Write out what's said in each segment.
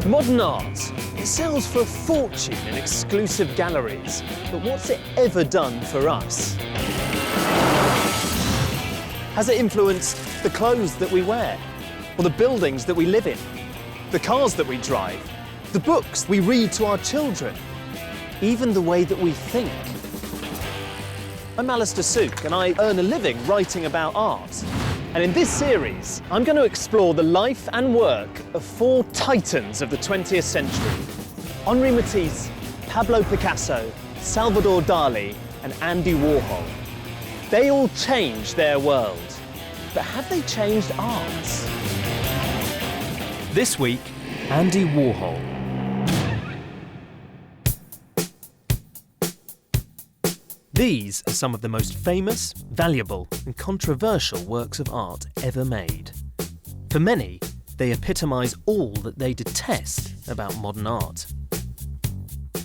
Modern art, it sells for a fortune in exclusive galleries, but what's it ever done for us? Has it influenced the clothes that we wear, or the buildings that we live in, the cars that we drive, the books we read to our children, even the way that we think? I'm Alistair Sook, and I earn a living writing about art. And in this series, I'm going to explore the life and work of 4 titans of the 20th century: Henri Matisse, Pablo Picasso, Salvador Dali, and Andy Warhol. They all changed their world, but have they changed ours? This week, Andy Warhol. These are some of the most famous, valuable and controversial works of art ever made. For many, they epitomise all that they detest about modern art.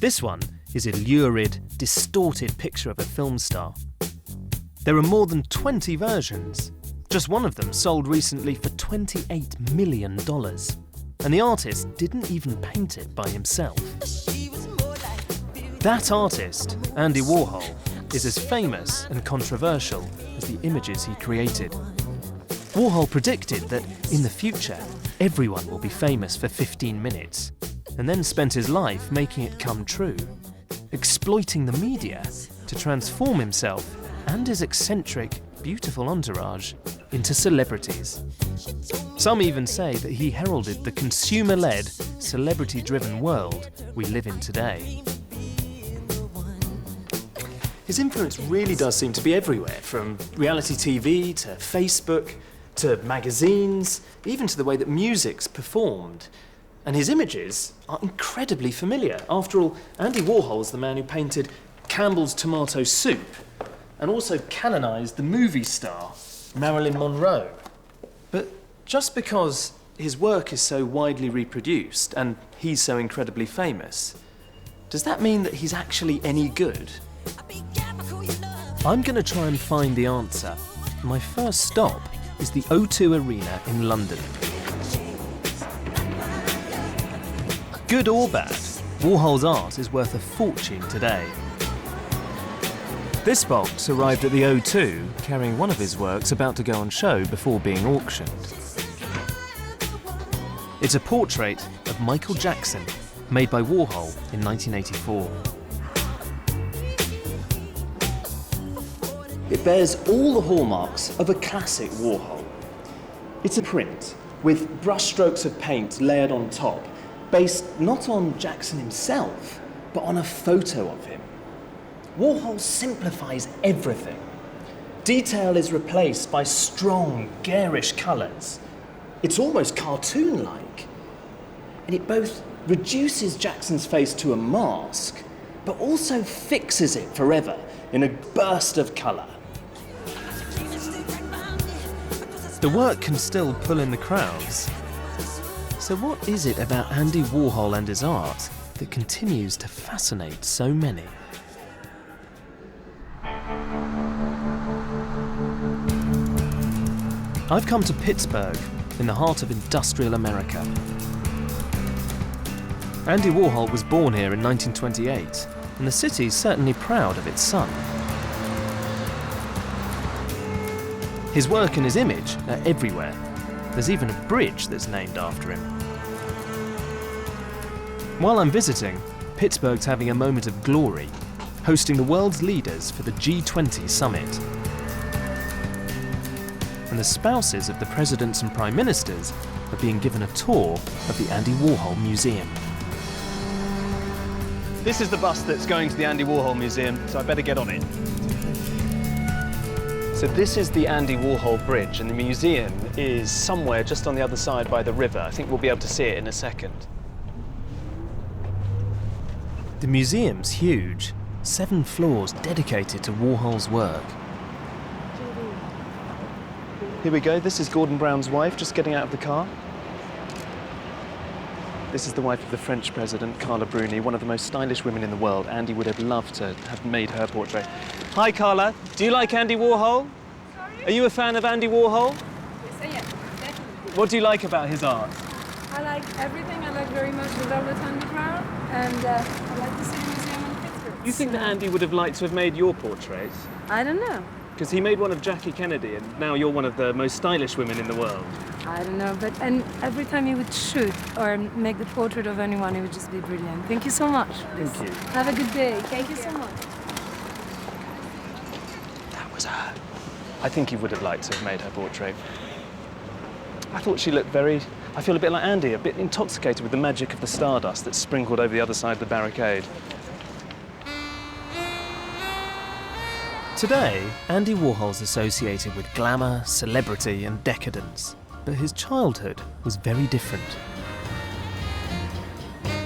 This one is a lurid, distorted picture of a film star. There are more than 20 versions. Just one of them sold recently for $28 million. And the artist didn't even paint it by himself. That artist, Andy Warhol, is as famous and controversial as the images he created. Warhol predicted that in the future, everyone will be famous for 15 minutes, and then spent his life making it come true, exploiting the media to transform himself and his eccentric, beautiful entourage into celebrities. Some even say that he heralded the consumer-led, celebrity-driven world we live in today. His influence really does seem to be everywhere, from reality TV to Facebook to magazines, even to the way that music's performed. And his images are incredibly familiar. After all, Andy Warhol's the man who painted Campbell's tomato soup and also canonised the movie star Marilyn Monroe. But just because his work is so widely reproduced and he's so incredibly famous, does that mean that he's actually any good? I'm going to try and find the answer. My first stop is the O2 Arena in London. Good or bad, Warhol's art is worth a fortune today. This box arrived at the O2 carrying one of his works about to go on show before being auctioned. It's a portrait of Michael Jackson, made by Warhol in 1984. It bears all the hallmarks of a classic Warhol. It's a print with brushstrokes of paint layered on top, based not on Jackson himself, but on a photo of him. Warhol simplifies everything. Detail is replaced by strong, garish colours. It's almost cartoon-like. And it both reduces Jackson's face to a mask, but also fixes it forever in a burst of colour. The work can still pull in the crowds. So what is it about Andy Warhol and his art that continues to fascinate so many? I've come to Pittsburgh, in the heart of industrial America. Andy Warhol was born here in 1928, and the city's certainly proud of its son. His work and his image are everywhere. There's even a bridge that's named after him. While I'm visiting, Pittsburgh's having a moment of glory, hosting the world's leaders for the G20 summit. And the spouses of the presidents and prime ministers are being given a tour of the Andy Warhol Museum. This is the bus that's going to the Andy Warhol Museum, so I better get on it. So this is the Andy Warhol Bridge, and the museum is somewhere just on the other side by the river. I think we'll be able to see it in a second. The museum's huge, 7 floors dedicated to Warhol's work. Here we go, this is Gordon Brown's wife just getting out of the car. This is the wife of the French president, Carla Bruni, one of the most stylish women in the world. Andy would have loved to have made her portrait. Hi, Carla. Do you like Andy Warhol? Sorry? Are you a fan of Andy Warhol? Yes, I am, definitely. What do you like about his art? I like everything. I like very much the Velvet Underground, and I like to see a museum in Pittsburgh. You think that Andy would have liked to have made your portrait? I don't know. Because he made one of Jackie Kennedy, and now you're one of the most stylish women in the world. I don't know, but and every time he would shoot or make the portrait of anyone, it would just be brilliant. Thank you so much. Thank you. Have a good day. Thank you so much. That was her. I think he would have liked to have made her portrait. I thought she looked I feel a bit like Andy, a bit intoxicated with the magic of the stardust that's sprinkled over the other side of the barricade. Today, Andy Warhol's associated with glamour, celebrity and decadence, but his childhood was very different.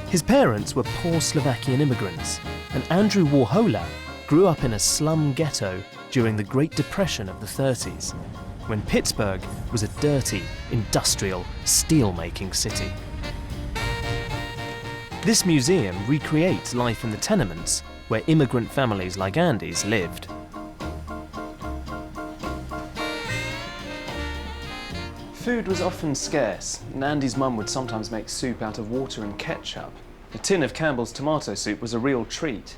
His parents were poor Slovakian immigrants, and Andrew Warhola grew up in a slum ghetto during the Great Depression of the 30s, when Pittsburgh was a dirty, industrial, steel-making city. This museum recreates life in the tenements where immigrant families like Andy's lived. Food was often scarce, and Andy's mum would sometimes make soup out of water and ketchup. A tin of Campbell's tomato soup was a real treat.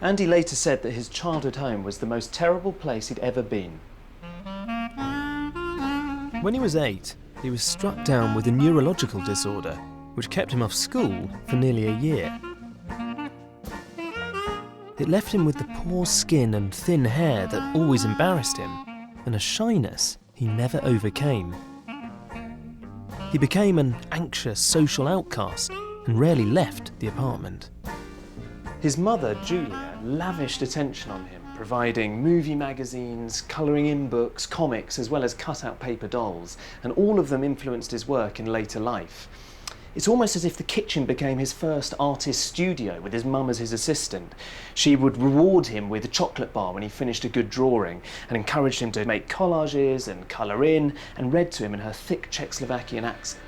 Andy later said that his childhood home was the most terrible place he'd ever been. When he was 8, he was struck down with a neurological disorder, which kept him off school for nearly a year. It left him with the poor skin and thin hair that always embarrassed him, and a shyness he never overcame. He became an anxious social outcast and rarely left the apartment. His mother, Julia, lavished attention on him, providing movie magazines, colouring in books, comics, as well as cut-out paper dolls, and all of them influenced his work in later life. It's almost as if the kitchen became his first artist studio with his mum as his assistant. She would reward him with a chocolate bar when he finished a good drawing and encouraged him to make collages and colour in, and read to him in her thick Czechoslovakian accent.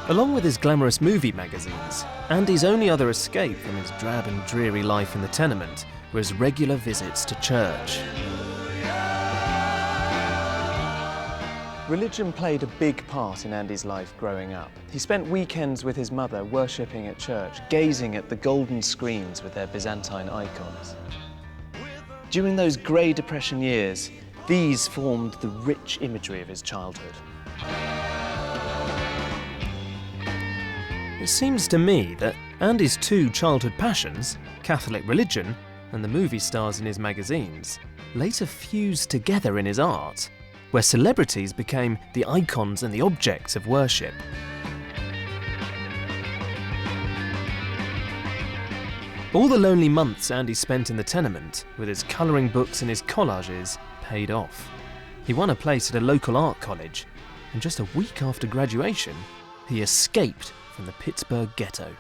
Along with his glamorous movie magazines, Andy's only other escape from his drab and dreary life in the tenement were his regular visits to church. Religion played a big part in Andy's life growing up. He spent weekends with his mother worshipping at church, gazing at the golden screens with their Byzantine icons. During those Grey Depression years, these formed the rich imagery of his childhood. It seems to me that Andy's two childhood passions, Catholic religion and the movie stars in his magazines, later fused together in his art, where celebrities became the icons and the objects of worship. All the lonely months Andy spent in the tenement, with his colouring books and his collages, paid off. He won a place at a local art college, and just a week after graduation, he escaped from the Pittsburgh ghetto.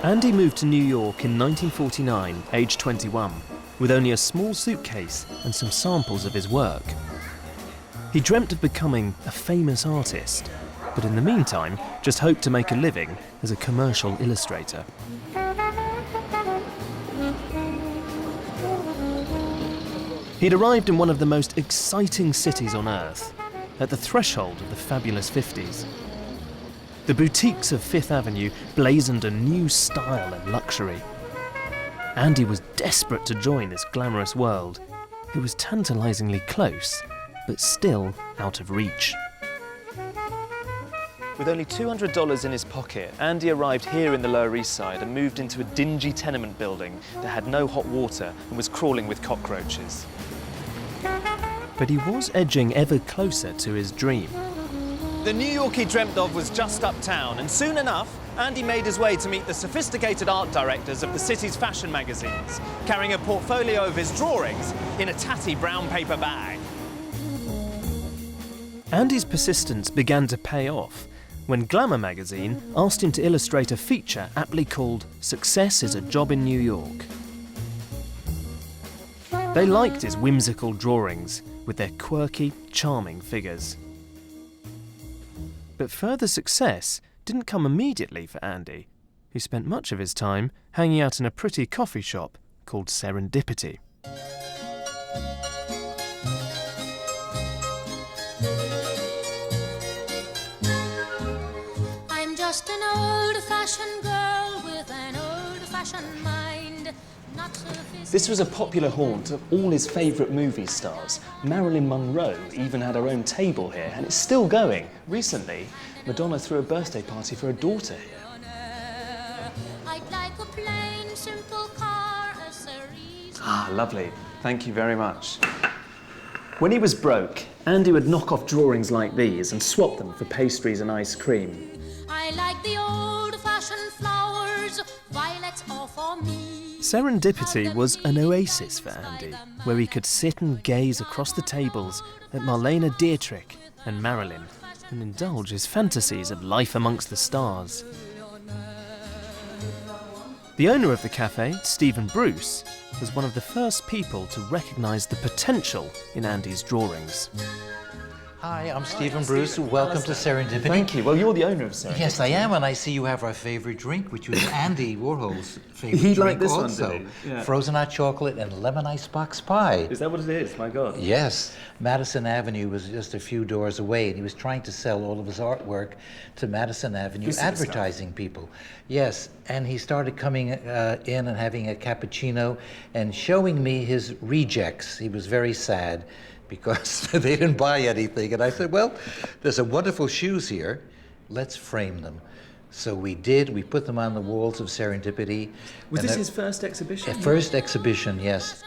Andy moved to New York in 1949, aged 21, with only a small suitcase and some samples of his work. He dreamt of becoming a famous artist, but in the meantime, just hoped to make a living as a commercial illustrator. He'd arrived in one of the most exciting cities on earth, at the threshold of the fabulous 50s. The boutiques of Fifth Avenue blazoned a new style and luxury. Andy was desperate to join this glamorous world. It was tantalisingly close, but still out of reach. With only $200 in his pocket, Andy arrived here in the Lower East Side and moved into a dingy tenement building that had no hot water and was crawling with cockroaches. But he was edging ever closer to his dream. The New York he dreamt of was just uptown, and soon enough, Andy made his way to meet the sophisticated art directors of the city's fashion magazines, carrying a portfolio of his drawings in a tatty brown paper bag. Andy's persistence began to pay off when Glamour magazine asked him to illustrate a feature aptly called "Success is a Job in New York." They liked his whimsical drawings with their quirky, charming figures. But further success didn't come immediately for Andy. who spent much of his time hanging out in a pretty coffee shop called Serendipity. I'm just an old-fashioned girl with an old-fashioned mind. Not sophisticated. This was a popular haunt of all his favourite movie stars. Marilyn Monroe even had her own table here, and it's still going. Recently, Madonna threw a birthday party for her daughter here. I'd like a plain, simple car, a cerise. Ah, lovely. Thank you very much. When he was broke, Andy would knock off drawings like these and swap them for pastries and ice cream. I like the old-fashioned flowers, violets are for me. Serendipity was an oasis for Andy, where he could sit and gaze across the tables at Marlene Dietrich and Marilyn and indulge his fantasies of life amongst the stars. The owner of the cafe, Stephen Bruce, was one of the first people to recognise the potential in Andy's drawings. Hi, I'm Stephen Bruce. Welcome to Serendipity. Thank you. Well, you're the owner of Serendipity. Yes, I am, and I see you have our favourite drink, which was Andy Warhol's favourite He drink liked this one, also. did he? Yeah. Frozen hot chocolate and lemon icebox pie. Is that what it is? My God. Yes, Madison Avenue was just a few doors away, and he was trying to sell all of his artwork to Madison Avenue, This is the advertising people. Yes, and he started coming in and having a cappuccino and showing me his rejects. He was very sad because they didn't buy anything. And I said, well, there's some wonderful shoes here. Let's frame them. So we did. We put them on the walls of Serendipity. Was And this that- his first exhibition? First exhibition, yes.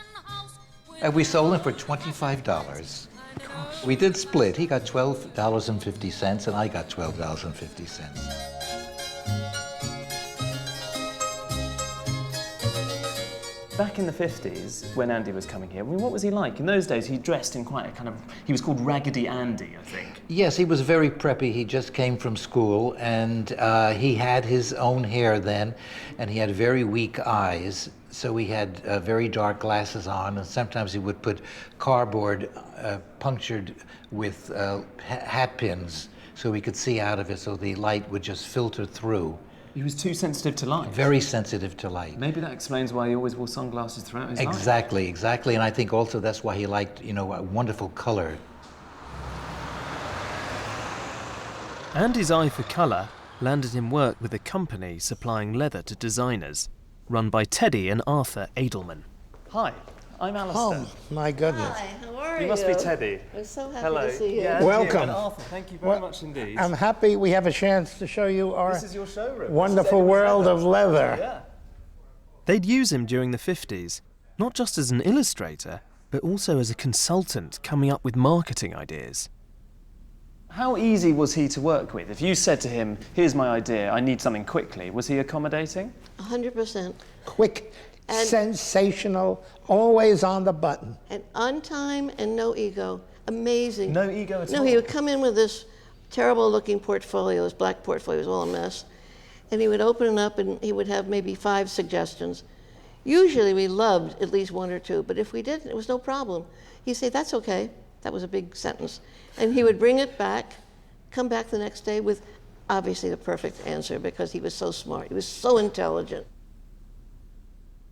And we sold them for $25. We did split. He got $12.50 and I got $12.50. Back in the 50s, when Andy was coming here, I mean, what was he like? In those days, he dressed in quite a kind of... He was called Raggedy Andy, I think. Yes, he was very preppy. He just came from school, and he had his own hair then, and he had very weak eyes. So he had very dark glasses on, and sometimes he would put cardboard punctured with hat pins so he could see out of it, so the light would just filter through. He was too sensitive to light. Very sensitive to light. Maybe that explains why he always wore sunglasses throughout his life. Exactly, exactly. And I think also that's why he liked, you know, a wonderful color. Andy's eye for colour landed him work with a company supplying leather to designers, run by Teddy and Arthur Edelman. Hi, I'm Alistair. Oh, my goodness. Hi, how are you? You must be Teddy. I'm so happy Hello. to see you. Yeah, Welcome. And Arthur, thank you very Well, much indeed. I'm happy we have a chance to show you our This is your showroom. wonderful world of leather. Yeah. They'd use him during the 50s, not just as an illustrator, but also as a consultant coming up with marketing ideas. How easy was he to work with? If you said to him, here's my idea, I need something quickly, was he accommodating? 100%. Quick, And- sensational, always on the button. And on time and no ego. Amazing. No ego at all? No, he would come in with this terrible looking portfolio, his black portfolio was all a mess. And he would open it up and he would have maybe 5 suggestions. Usually we loved at least 1 or 2, but if we didn't, it was no problem. He'd say, that's okay. That was a big sentence. And he would bring it back, come back the next day with obviously the perfect answer because he was so smart. He was so intelligent.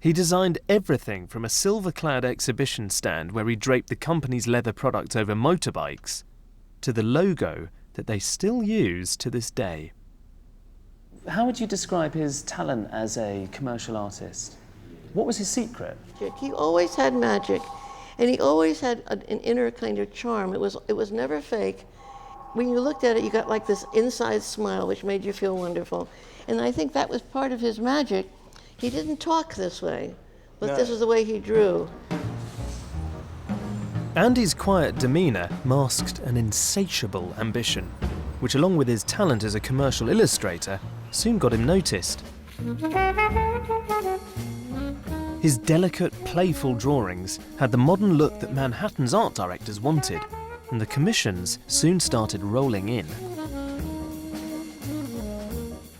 He designed everything from a silver-clad exhibition stand where he draped the company's leather products over motorbikes to the logo that they still use to this day. How would you describe his talent as a commercial artist? What was his secret? He always had magic, and he always had an inner kind of charm. It was never fake. When you looked at it, you got like this inside smile, which made you feel wonderful. And I think that was part of his magic. He didn't talk this way, but this is the way he drew. Andy's quiet demeanour masked an insatiable ambition, which along with his talent as a commercial illustrator, soon got him noticed. His delicate, playful drawings had the modern look that Manhattan's art directors wanted, and the commissions soon started rolling in.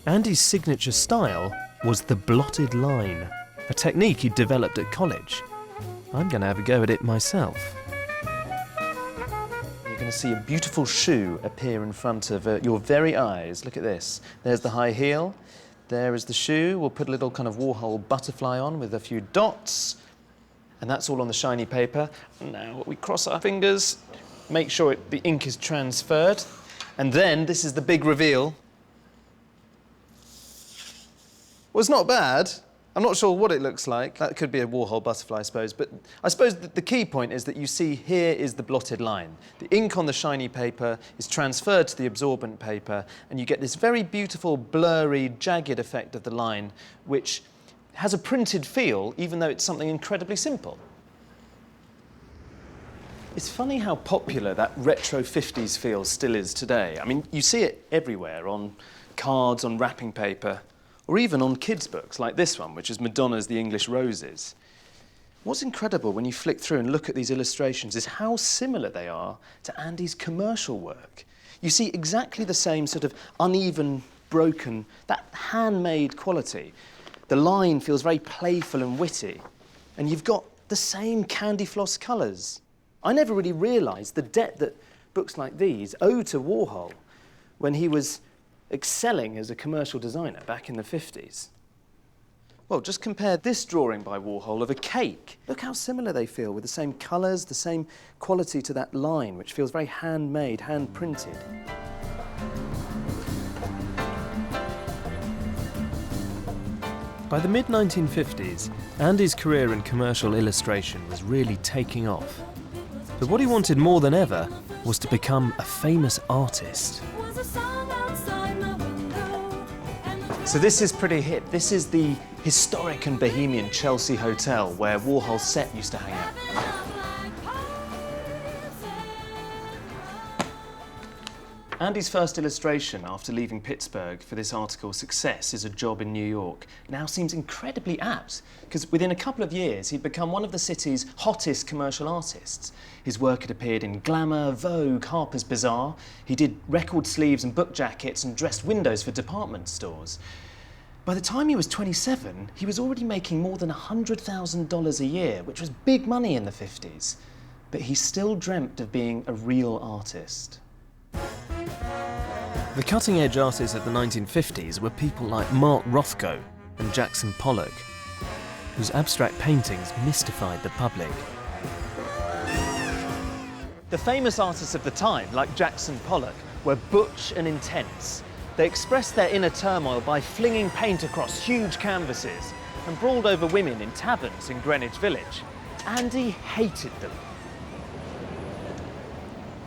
Andy's signature style was the blotted line, a technique he'd developed at college. I'm going to have a go at it myself. You're going to see a beautiful shoe appear in front of your very eyes. Look at this. There's the high heel. There is the shoe. We'll put a little kind of Warhol butterfly on with a few dots. And that's all on the shiny paper. Now we cross our fingers, make sure the ink is transferred. And then this is the big reveal. Well, it's not bad. I'm not sure what it looks like. That could be a Warhol butterfly, I suppose. But I suppose the key point is that you see here is the blotted line. The ink on the shiny paper is transferred to the absorbent paper, and you get this very beautiful, blurry, jagged effect of the line, which has a printed feel, even though it's something incredibly simple. It's funny how popular that retro 50s feel still is today. I mean, you see it everywhere, on cards, on wrapping paper, or even on kids' books like this one, which is Madonna's The English Roses. What's incredible when you flick through and look at these illustrations is how similar they are to Andy's commercial work. You see exactly the same sort of uneven, broken, that handmade quality. The line feels very playful and witty, and you've got the same candy floss colours. I never really realised the debt that books like these owe to Warhol when he was excelling as a commercial designer back in the 50s. Well, just compare this drawing by Warhol of a cake. Look how similar they feel, with the same colours, the same quality to that line, which feels very handmade, hand-printed. By the mid-1950s, Andy's career in commercial illustration was really taking off. But what he wanted more than ever was to become a famous artist. So this is pretty hip. This is the historic and bohemian Chelsea Hotel where Warhol's set used to hang out. Andy's first illustration after leaving Pittsburgh for this article's success is a job in New York now seems incredibly apt, because within a couple of years he'd become one of the city's hottest commercial artists. His work had appeared in Glamour, Vogue, Harper's Bazaar. He did record sleeves and book jackets and dressed windows for department stores. By the time he was 27, he was already making more than $100,000 a year, which was big money in the 50s. But he still dreamt of being a real artist. The cutting-edge artists of the 1950s were people like Mark Rothko and Jackson Pollock, whose abstract paintings mystified the public. The famous artists of the time, like Jackson Pollock, were butch and intense. They expressed their inner turmoil by flinging paint across huge canvases and brawled over women in taverns in Greenwich Village. Andy hated them.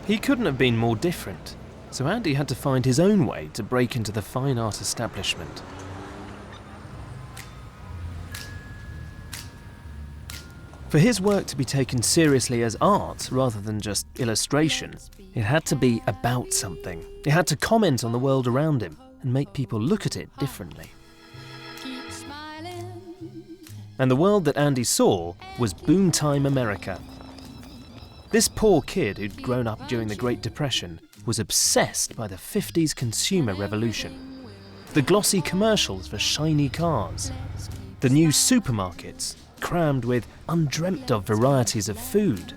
He couldn't have been more different, so Andy had to find his own way to break into the fine art establishment. For his work to be taken seriously as art rather than just illustration, it had to be about something. It had to comment on the world around him and make people look at it differently. And the world that Andy saw was boom-time America. This poor kid who'd grown up during the Great Depression was obsessed by the 50s consumer revolution. The glossy commercials for shiny cars, the new supermarkets crammed with undreamt-of varieties of food.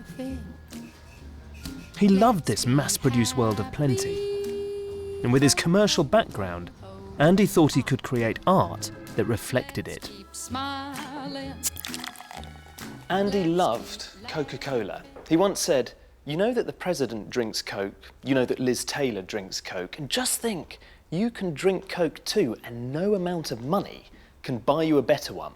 He loved this mass-produced world of plenty. And with his commercial background, Andy thought he could create art that reflected it. Andy loved Coca-Cola. He once said, "You know that the president drinks Coke, you know that Liz Taylor drinks Coke, and just think, you can drink Coke too, and no amount of money can buy you a better one."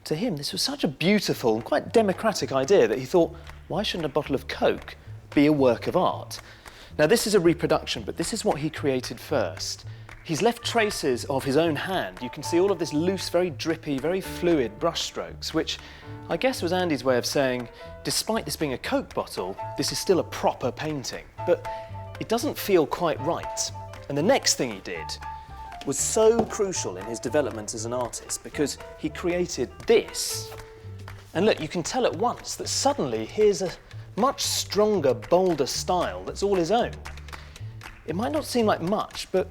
To him, this was such a beautiful and quite democratic idea that he thought, why shouldn't a bottle of Coke be a work of art? Now, this is a reproduction, but this is what he created first. He's left traces of his own hand. You can see all of this loose, very drippy, very fluid brushstrokes, which I guess was Andy's way of saying, despite this being a Coke bottle, this is still a proper painting. But it doesn't feel quite right. And the next thing he did was so crucial in his development as an artist because he created this. And look, you can tell at once that suddenly here's a much stronger, bolder style that's all his own. It might not seem like much, but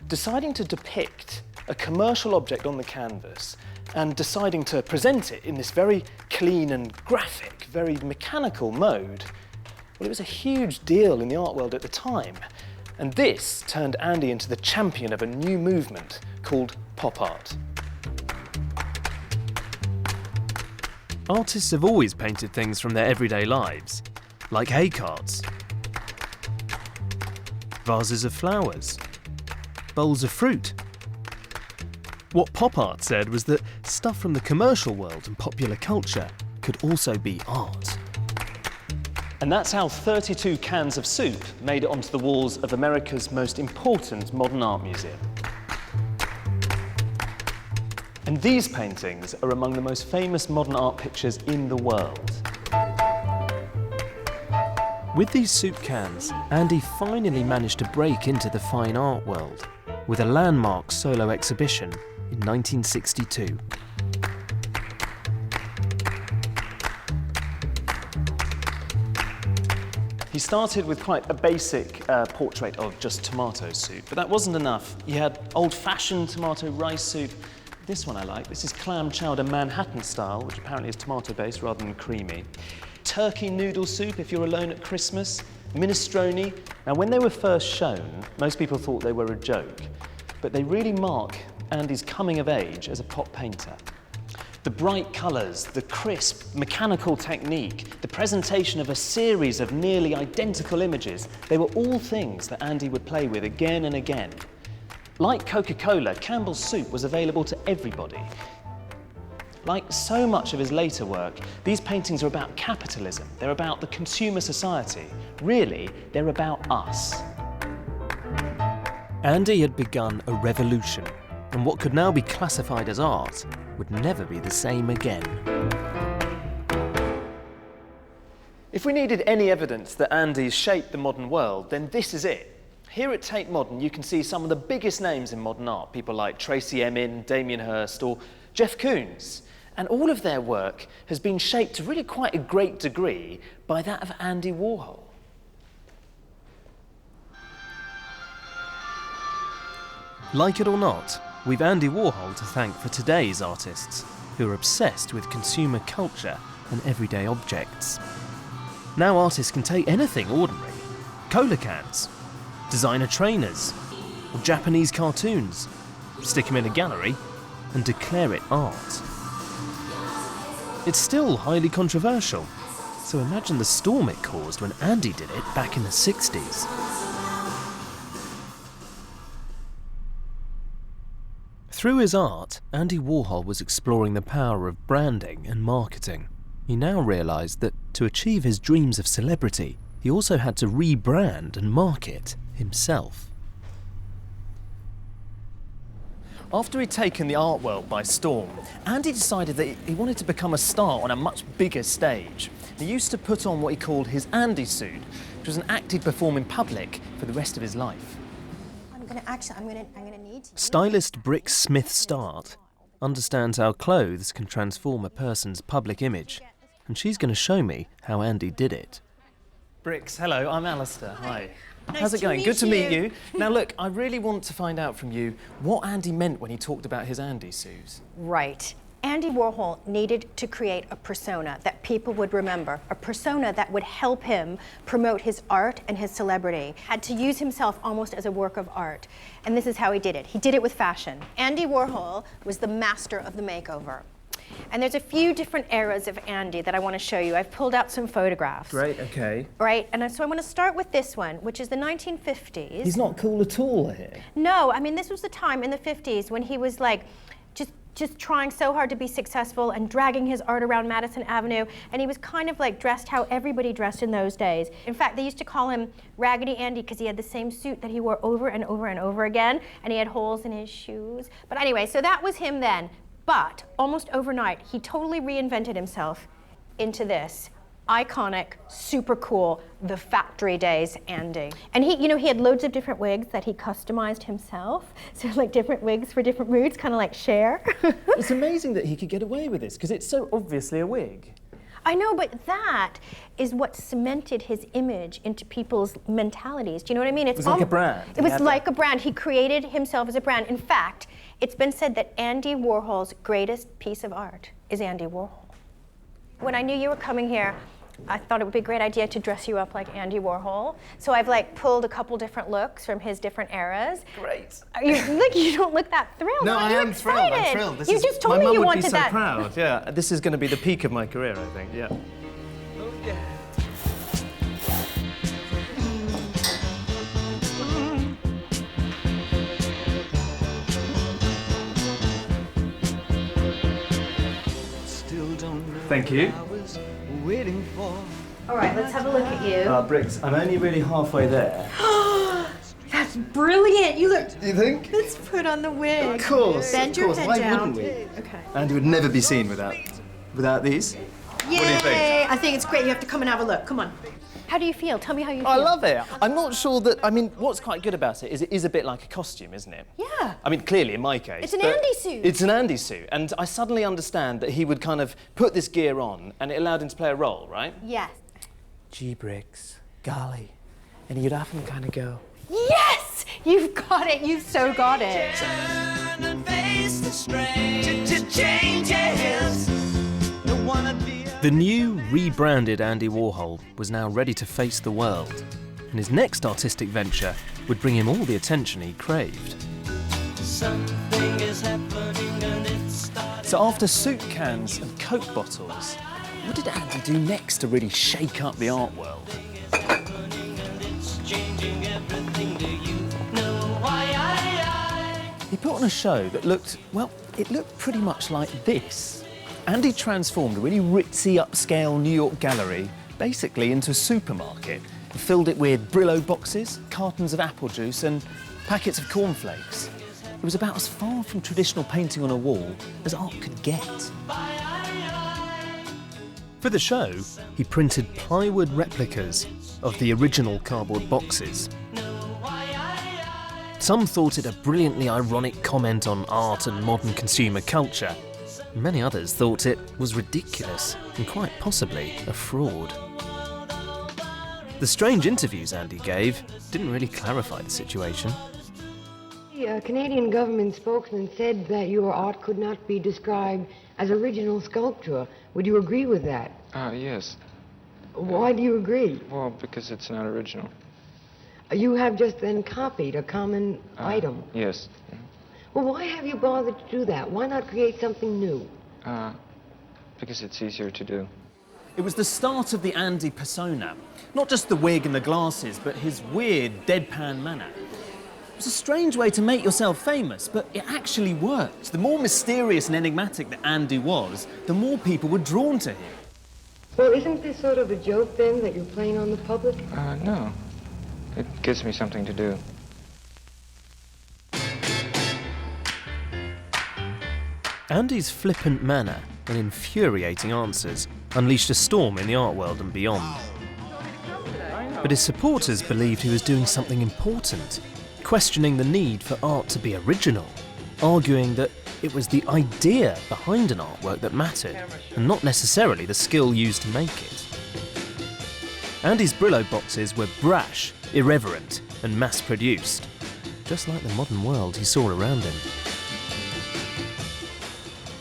deciding to depict a commercial object on the canvas and deciding to present it in this very clean and graphic, very mechanical mode, well, it was a huge deal in the art world at the time. And this turned Andy into the champion of a new movement called pop art. Artists have always painted things from their everyday lives, like hay carts, vases of flowers, bowls of fruit. What pop art said was that stuff from the commercial world and popular culture could also be art. And that's how 32 cans of soup made it onto the walls of America's most important modern art museum. And these paintings are among the most famous modern art pictures in the world. With these soup cans, Andy finally managed to break into the fine art world with a landmark solo exhibition in 1962. He started with quite a basic portrait of just tomato soup, but that wasn't enough. He had old-fashioned tomato rice soup. This one I like. This is clam chowder Manhattan style, which apparently is tomato-based rather than creamy. Turkey noodle soup if you're alone at Christmas. Minestrone. Now, when they were first shown, most people thought they were a joke, but they really mark Andy's coming of age as a pop painter. The bright colours, the crisp, mechanical technique, the presentation of a series of nearly identical images, they were all things that Andy would play with again and again. Like Coca-Cola, Campbell's soup was available to everybody. Like so much of his later work, these paintings are about capitalism. They're about the consumer society. Really, they're about us. Andy had begun a revolution, and what could now be classified as art would never be the same again. If we needed any evidence that Andy shaped the modern world, then this is it. Here at Tate Modern, you can see some of the biggest names in modern art, people like Tracey Emin, Damien Hirst, or Jeff Koons. And all of their work has been shaped to really quite a great degree by that of Andy Warhol. Like it or not, we've Andy Warhol to thank for today's artists, who are obsessed with consumer culture and everyday objects. Now artists can take anything ordinary, cola cans, designer trainers, or Japanese cartoons, stick them in a gallery and declare it art. It's still highly controversial, so imagine the storm it caused when Andy did it back in the 60s. Through his art, Andy Warhol was exploring the power of branding and marketing. He now realised that to achieve his dreams of celebrity, he also had to rebrand and market himself. After he'd taken the art world by storm, Andy decided that he wanted to become a star on a much bigger stage. He used to put on what he called his Andy suit, which was an act he'd perform in public for the rest of his life. I'm gonna need to. Stylist Brick Smith-Start understands how clothes can transform a person's public image, and she's going to show me how Andy did it. Bricks, hello, I'm Alistair. Hi. Nice How's it to going? meet Good to meet you. you. Now look, I really want to find out from you what Andy meant when he talked about his Andy suits. Right. Andy Warhol needed to create a persona that people would remember, a persona that would help him promote his art and his celebrity. Had to use himself almost as a work of art. And this is how he did it. He did it with fashion. Andy Warhol was the master of the makeover. And there's a few different eras of Andy that I want to show you. I've pulled out some photographs. Great, okay. Right, and so I want to start with this one, which is the 1950s. He's not cool at all here. No, I mean, this was the time in the 50s when he was like, just trying so hard to be successful and dragging his art around Madison Avenue, and he was kind of like dressed how everybody dressed in those days. In fact, they used to call him Raggedy Andy because he had the same suit that he wore over and over and over again, and he had holes in his shoes. But anyway, so that was him then. But almost overnight, he totally reinvented himself into this iconic, super cool, the factory days Andy. And he had loads of different wigs that he customized himself. So like different wigs for different moods, kind of like Cher. It's amazing that he could get away with this, because it's so obviously a wig. I know, but that is what cemented his image into people's mentalities. Do you know what I mean? It was like a brand. It was like a brand. He created himself as a brand. In fact, it's been said that Andy Warhol's greatest piece of art is Andy Warhol. When I knew you were coming here, I thought it would be a great idea to dress you up like Andy Warhol. So I've like pulled a couple different looks from his different eras. Great. You don't look that thrilled. No, I You're am thrilled. I'm excited. thrilled. You just told me you wanted that. My mum would be so proud. Yeah, this is going to be the peak of my career, I think. Yeah. Thank you. All right, let's have a look at you. Briggs, I'm only really halfway there. That's brilliant. You look. You think? Let's put on the wig. Of course. Bend your head Why down. wouldn't we? Okay. Andy would never be seen without these. Yay! What do you think? I think it's great. You have to come and have a look. Come on. How do you feel? Tell me how you feel. I love it. I'm not sure that. I mean, what's quite good about it is a bit like a costume, isn't it? Yeah. I mean, clearly in my case. It's an but Andy suit. It's an Andy suit, and I suddenly understand that he would kind of put this gear on, and it allowed him to play a role, right? Yes. Gee, Briggs, golly, and you'd often kind of go. Yes! You've got it. You've so got it. Turn and face the strange changes. Don't wanna be The new, rebranded Andy Warhol was now ready to face the world, and his next artistic venture would bring him all the attention he craved. something is happening and it starts. So after soup cans and Coke bottles, what did Andy do next to really shake up the art world? Changing everything. Do you know why He put on a show that looked, well, it looked pretty much like this. Andy transformed a really ritzy, upscale New York gallery basically into a supermarket and filled it with Brillo boxes, cartons of apple juice and packets of cornflakes. It was about as far from traditional painting on a wall as art could get. For the show, he printed plywood replicas of the original cardboard boxes. Some thought it a brilliantly ironic comment on art and modern consumer culture. Many others thought it was ridiculous and quite possibly a fraud. The strange interviews Andy gave didn't really clarify the situation. The Canadian government spokesman said that your art could not be described as original sculpture. Would you agree with that? Yes. Why do you agree? Well, because it's not original. You have just then copied a common item. Yes. Well, why have you bothered to do that? Why not create something new? Because it's easier to do. It was the start of the Andy persona. Not just the wig and the glasses, but his weird, deadpan manner. It was a strange way to make yourself famous, but it actually worked. The more mysterious and enigmatic that Andy was, the more people were drawn to him. Well, isn't this sort of a joke, then, that you're playing on the public? No. It gives me something to do. Andy's flippant manner and infuriating answers unleashed a storm in the art world and beyond. But his supporters believed he was doing something important, questioning the need for art to be original, arguing that it was the idea behind an artwork that mattered, and not necessarily the skill used to make it. Andy's Brillo boxes were brash, irreverent, and mass-produced, just like the modern world he saw around him.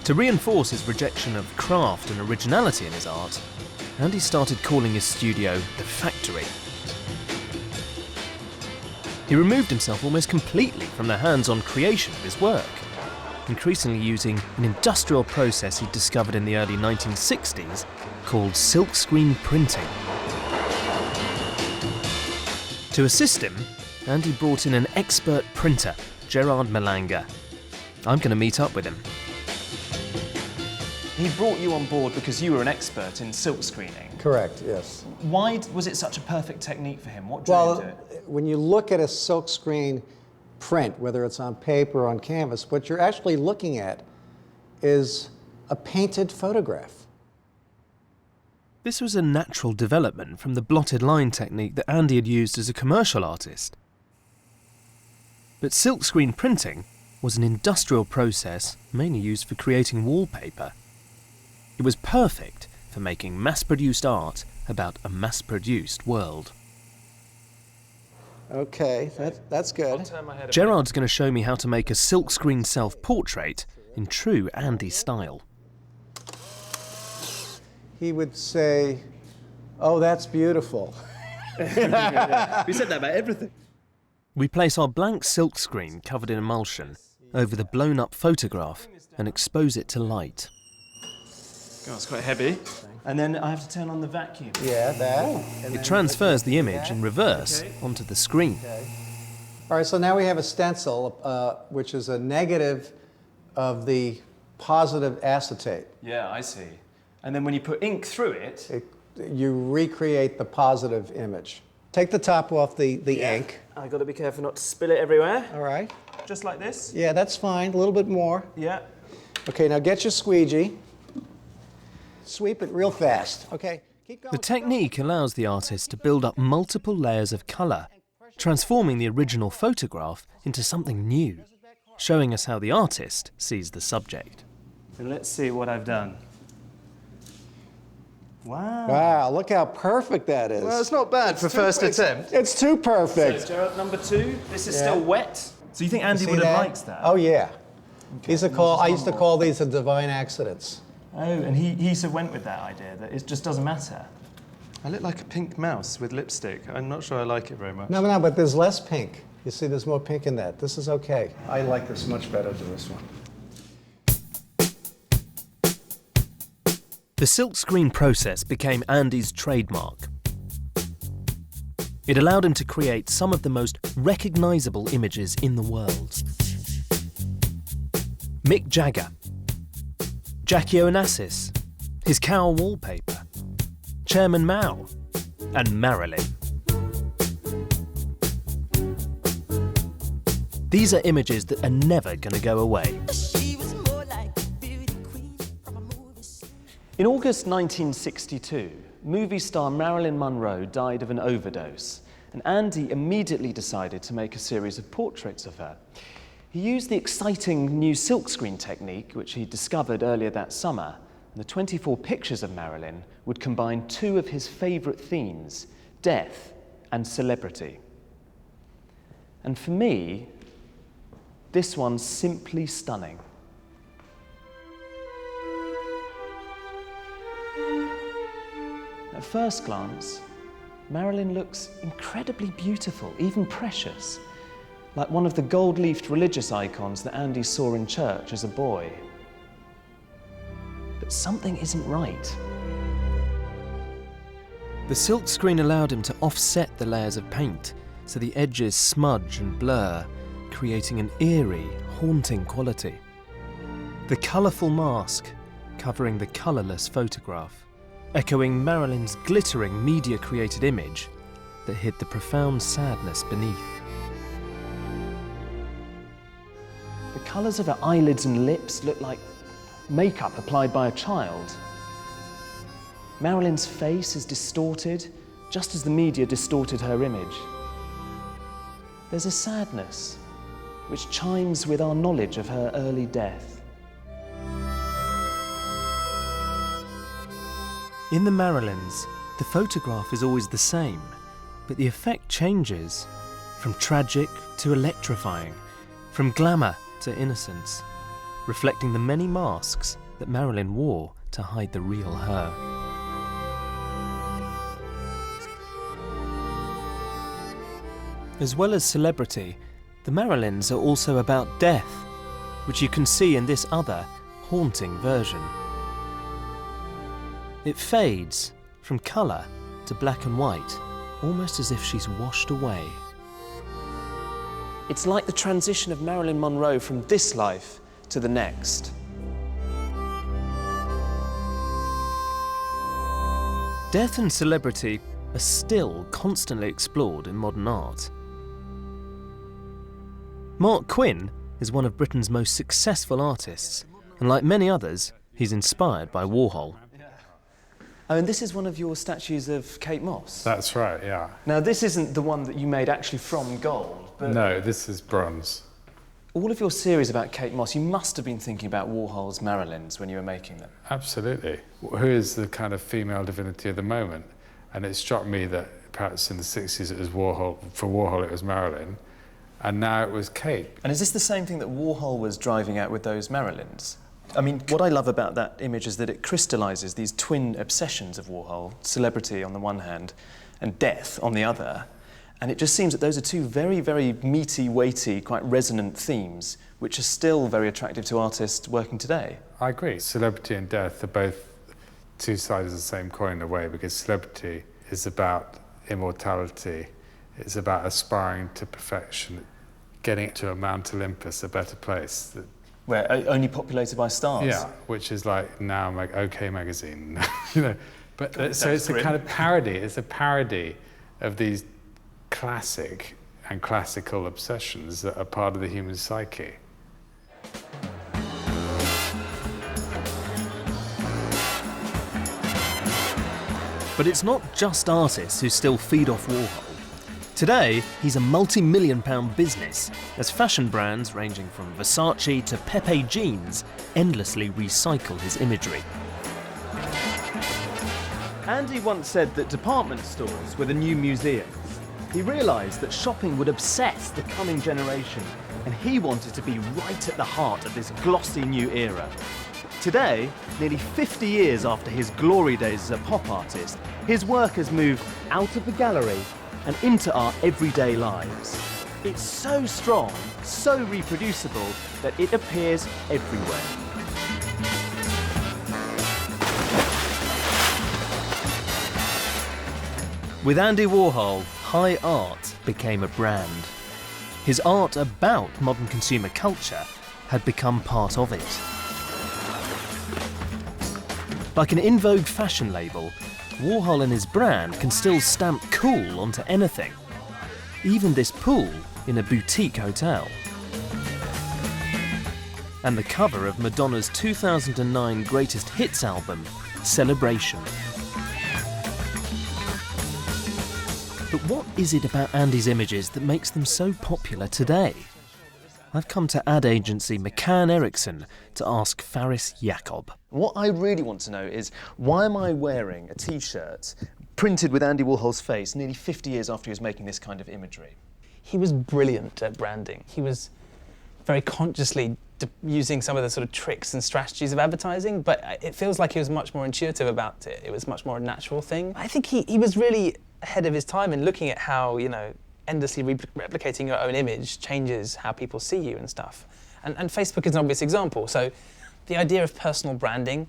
To reinforce his rejection of craft and originality in his art, Andy started calling his studio the Factory. He removed himself almost completely from the hands-on creation of his work, increasingly using an industrial process he'd discovered in the early 1960s called silkscreen printing. To assist him, Andy brought in an expert printer, Gerard Malanga. I'm going to meet up with him. He brought you on board because you were an expert in silk screening. Correct, yes. Why was it such a perfect technique for him? What drew him to it? When you look at a silk screen print, whether it's on paper or on canvas, what you're actually looking at is a painted photograph. This was a natural development from the blotted line technique that Andy had used as a commercial artist. But silkscreen printing was an industrial process mainly used for creating wallpaper. It was perfect for making mass-produced art about a mass-produced world. Okay, that's good. Gerard's going to show me how to make a silkscreen self-portrait in true Andy style. He would say, Oh, that's beautiful. We said that about everything. We place our blank silkscreen covered in emulsion over the blown-up photograph and expose it to light. God, it's quite heavy. And then I have to turn on the vacuum. Yeah, that. It transfers the image in reverse onto the screen. All right, so now we have a stencil, which is a negative of the positive acetate. Yeah, I see. And then when you put ink through it... You recreate the positive image. Take the top off the ink. I've got to be careful not to spill it everywhere. All right. Just like this? Yeah, that's fine. A little bit more. Yeah. Okay, now get your squeegee. Sweep it real fast. Okay, keep going. The technique allows the artist to build up multiple layers of colour, transforming the original photograph into something new, showing us how the artist sees the subject. And let's see what I've done. Wow. Wow, look how perfect that is. Well, it's not bad for first attempt. It's too perfect. So, Gerald, number 2, this is still wet. So you think Andy See would have that? liked that? Oh, yeah. Okay, I used to call these the divine accidents. Oh, and he sort of went with that idea, that it just doesn't matter. I look like a pink mouse with lipstick. I'm not sure I like it very much. No, but there's less pink. You see, there's more pink in that. This is okay. I like this much better than this one. The silkscreen process became Andy's trademark. It allowed him to create some of the most recognisable images in the world. Mick Jagger, Jackie Onassis, his cow wallpaper, Chairman Mao, and Marilyn. These are images that are never going to go away. In August 1962, movie star Marilyn Monroe died of an overdose, and Andy immediately decided to make a series of portraits of her. He used the exciting new silkscreen technique, which he discovered earlier that summer, and the 24 pictures of Marilyn would combine 2 of his favourite themes, death and celebrity. And for me, this one's simply stunning. At first glance, Marilyn looks incredibly beautiful, even precious, like one of the gold-leafed religious icons that Andy saw in church as a boy. But something isn't right. The silkscreen allowed him to offset the layers of paint so the edges smudge and blur, creating an eerie, haunting quality. The colourful mask covering the colourless photograph, echoing Marilyn's glittering media-created image that hid the profound sadness beneath. The colours of her eyelids and lips look like makeup applied by a child. Marilyn's face is distorted, just as the media distorted her image. There's a sadness which chimes with our knowledge of her early death. In the Marilyns, the photograph is always the same, but the effect changes from tragic to electrifying, from glamour to innocence, reflecting the many masks that Marilyn wore to hide the real her. As well as celebrity, the Marilyns are also about death, which you can see in this other, haunting version. It fades from colour to black and white, almost as if she's washed away. It's like the transition of Marilyn Monroe from this life to the next. Death and celebrity are still constantly explored in modern art. Mark Quinn is one of Britain's most successful artists, and like many others, he's inspired by Warhol. Oh, and this is one of your statues of Kate Moss? That's right, yeah. Now, this isn't the one that you made actually from gold, but... No, this is bronze. All of your series about Kate Moss, you must have been thinking about Warhol's Marilyns when you were making them. Absolutely. Who is the kind of female divinity of the moment? And it struck me that perhaps in the 60s it was Warhol, for Warhol it was Marilyn, and now it was Kate. And is this the same thing that Warhol was driving at with those Marilyns? I mean, what I love about that image is that it crystallises these twin obsessions of Warhol, celebrity on the one hand and death on the other. And it just seems that those are two very, very meaty, weighty, quite resonant themes, which are still very attractive to artists working today. I agree. Celebrity and death are both two sides of the same coin in a way, because celebrity is about immortality. It's about aspiring to perfection, getting to a Mount Olympus, a better place. Where only populated by stars. Yeah, which is like now OK Magazine, you know. But so it's a kind of parody. It's a parody of these classic and classical obsessions that are part of the human psyche. But it's not just artists who still feed off Warhol. Today, he's a multi-million-pound business, as fashion brands ranging from Versace to Pepe jeans endlessly recycle his imagery. Andy once said that department stores were the new museums. He realised that shopping would obsess the coming generation, and he wanted to be right at the heart of this glossy new era. Today, nearly 50 years after his glory days as a pop artist, his work has moved out of the gallery and into our everyday lives. It's so strong, so reproducible, that it appears everywhere. With Andy Warhol, high art became a brand. His art about modern consumer culture had become part of it. Like an in vogue fashion label, Warhol and his brand can still stamp cool onto anything. Even this pool in a boutique hotel. And the cover of Madonna's 2009 greatest hits album, Celebration. But what is it about Andy's images that makes them so popular today? I've come to ad agency McCann Erickson to ask Faris Jacob. What I really want to know is, why am I wearing a T-shirt printed with Andy Warhol's face nearly 50 years after he was making this kind of imagery? He was brilliant at branding. He was very consciously using some of the sort of tricks and strategies of advertising, but it feels like he was much more intuitive about it. It was much more a natural thing. I think he was really ahead of his time in looking at how, you know, endlessly replicating your own image changes how people see you and stuff. And Facebook is an obvious example. So the idea of personal branding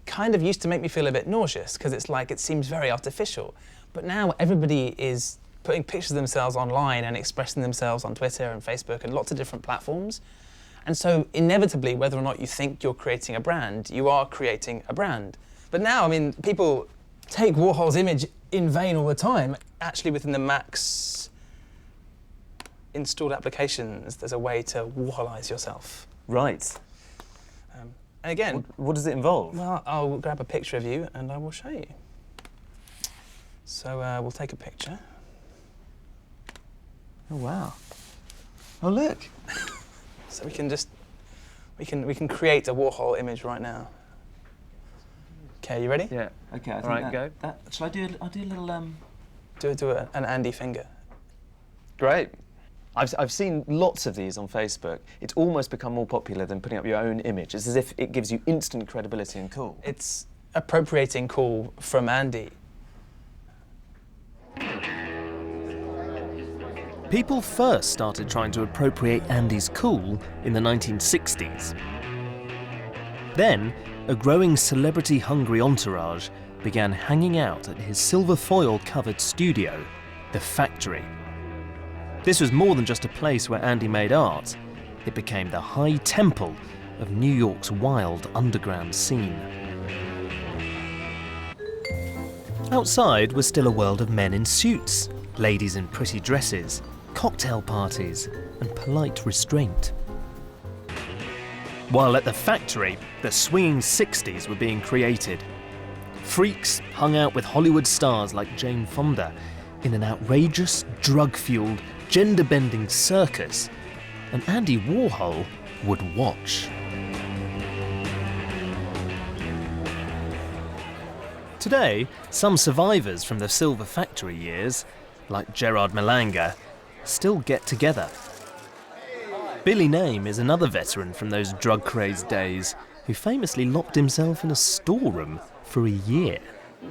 kind of used to make me feel a bit nauseous, because it's like it seems very artificial. But now everybody is putting pictures of themselves online and expressing themselves on Twitter and Facebook and lots of different platforms. And so inevitably, whether or not you think you're creating a brand, you are creating a brand. But now, I mean, people take Warhol's image in vain all the time. Actually, within the Mac's installed applications, there's a way to Warholize yourself. Right. And again... What does it involve? Well, I'll grab a picture of you and I will show you. So we'll take a picture. Oh, wow. Oh, look. So we can just... We can create a Warhol image right now. Okay, you ready? Yeah. Okay, I think All right, go. Shall I do a little... Do an Andy finger. Great. I've seen lots of these on Facebook. It's almost become more popular than putting up your own image. It's as if it gives you instant credibility and cool. It's appropriating cool from Andy. People first started trying to appropriate Andy's cool in the 1960s. Then, a growing celebrity-hungry entourage began hanging out at his silver foil-covered studio, The Factory. This was more than just a place where Andy made art. It became the high temple of New York's wild underground scene. Outside was still a world of men in suits, ladies in pretty dresses, cocktail parties, and polite restraint. While at The Factory, the swinging 60s were being created. Freaks hung out with Hollywood stars like Jane Fonda in an outrageous, drug-fueled, gender-bending circus, and Andy Warhol would watch. Today, some survivors from the Silver Factory years, like Gerard Malanga, still get together. Billy Name is another veteran from those drug-crazed days, who famously locked himself in a storeroom for a year.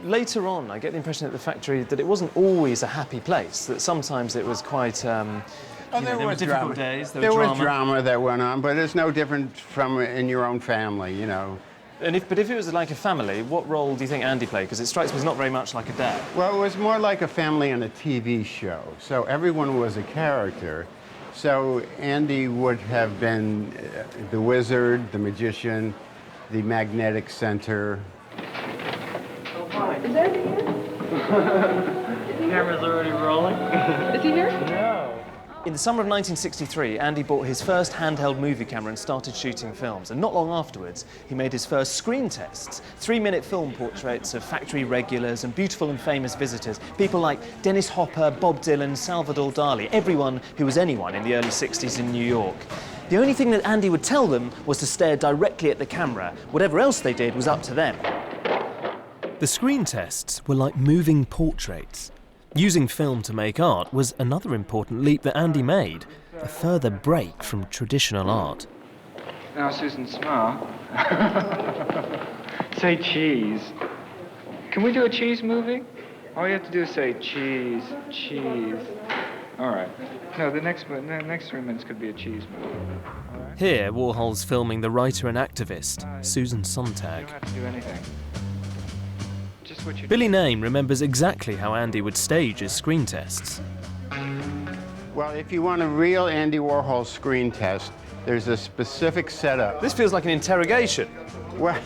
Later on, I get the impression at the factory that it wasn't always a happy place, that sometimes it was quite, there were difficult days, there was drama that went on, but it's no different from in your own family, you know. But if it was like a family, what role do you think Andy played? Because it strikes me as not very much like a dad. Well, it was more like a family on a TV show, so everyone was a character. So Andy would have been the wizard, the magician, the magnetic center. Oh, hi. Is Andy here? The camera's already rolling. Is he here? No. In the summer of 1963, Andy bought his first handheld movie camera and started shooting films. And not long afterwards, he made his first screen tests, 3-minute film portraits of factory regulars and beautiful and famous visitors, people like Dennis Hopper, Bob Dylan, Salvador Dali, everyone who was anyone in the early 60s in New York. The only thing that Andy would tell them was to stare directly at the camera. Whatever else they did was up to them. The screen tests were like moving portraits. Using film to make art was another important leap that Andy made, a further break from traditional art. Now, Susan, smile. Say cheese. Can we do a cheese movie? All you have to do is say cheese, cheese. All right. No, the next 3 minutes could be a cheese movie. All right? Here, Warhol's filming the writer and activist, Susan Sontag. You don't have to do anything. Billy Name remembers exactly how Andy would stage his screen tests. Well, if you want a real Andy Warhol screen test, there's a specific setup. This feels like an interrogation. Well,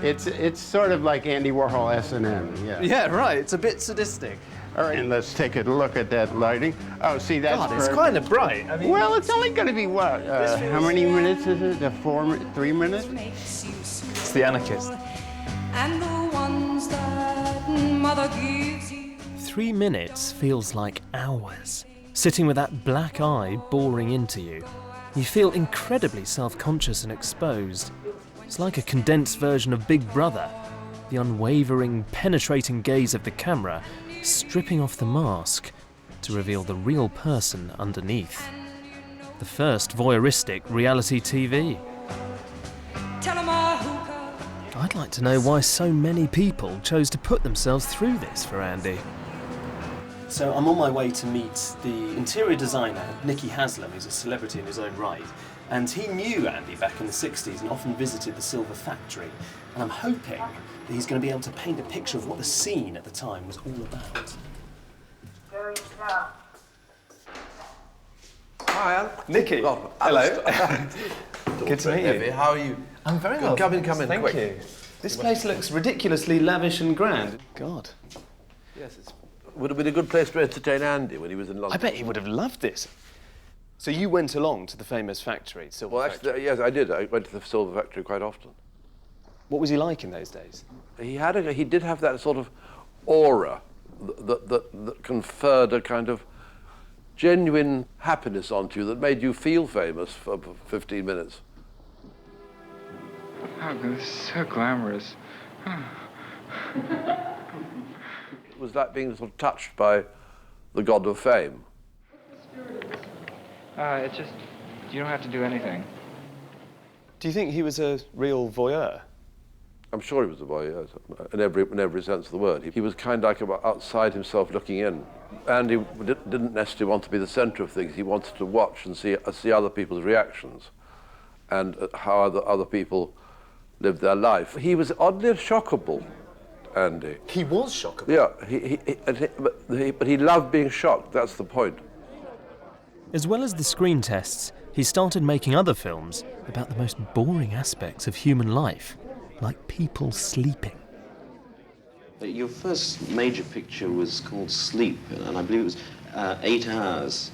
it's sort of like Andy Warhol S&M, yeah. Yeah, right. It's a bit sadistic. All right, and let's take a look at that lighting. Oh, see, that's God, it's kind of bright. I mean, well, it's only going to be what? How many minutes is it? 3 minutes? It's the anarchist. And the ones that mother gives you. 3 minutes feels like hours. Sitting with that black eye boring into you, you feel incredibly self-conscious and exposed. It's like a condensed version of Big Brother, the unwavering, penetrating gaze of the camera stripping off the mask to reveal the real person underneath. The first voyeuristic reality TV. I'd like to know why so many people chose to put themselves through this for Andy. So I'm on my way to meet the interior designer, Nicky Haslam, who's a celebrity in his own right. And he knew Andy back in the 60s and often visited the Silver Factory. And I'm hoping that he's going to be able to paint a picture of what the scene at the time was all about. Hi, Al. Nicky. Oh, hello. Good to meet you. How are you? I'm very well. Come in, Thank quick. you. This place looks ridiculously lavish and grand. God. Yes, it would have been a good place to entertain Andy when he was in London. I bet he would have loved this. So you went along to the famous factory, Silver Factory? Actually, yes, I did. I went to the Silver Factory quite often. What was he like in those days? He did have that sort of aura that conferred a kind of genuine happiness onto you that made you feel famous for 15 minutes. Oh, this is so glamorous. It was like being sort of touched by the god of fame. It's just, you don't have to do anything. Do you think he was a real voyeur? I'm sure he was a voyeur, in every sense of the word. He was kind of like outside himself looking in. Andy didn't necessarily want to be the centre of things. He wanted to watch and see other people's reactions and how other people lived their life. He was oddly shockable, Andy. He was shockable? Yeah, but he loved being shocked, that's the point. As well as the screen tests, he started making other films about the most boring aspects of human life, like people sleeping. Your first major picture was called Sleep, and I believe it was 8 hours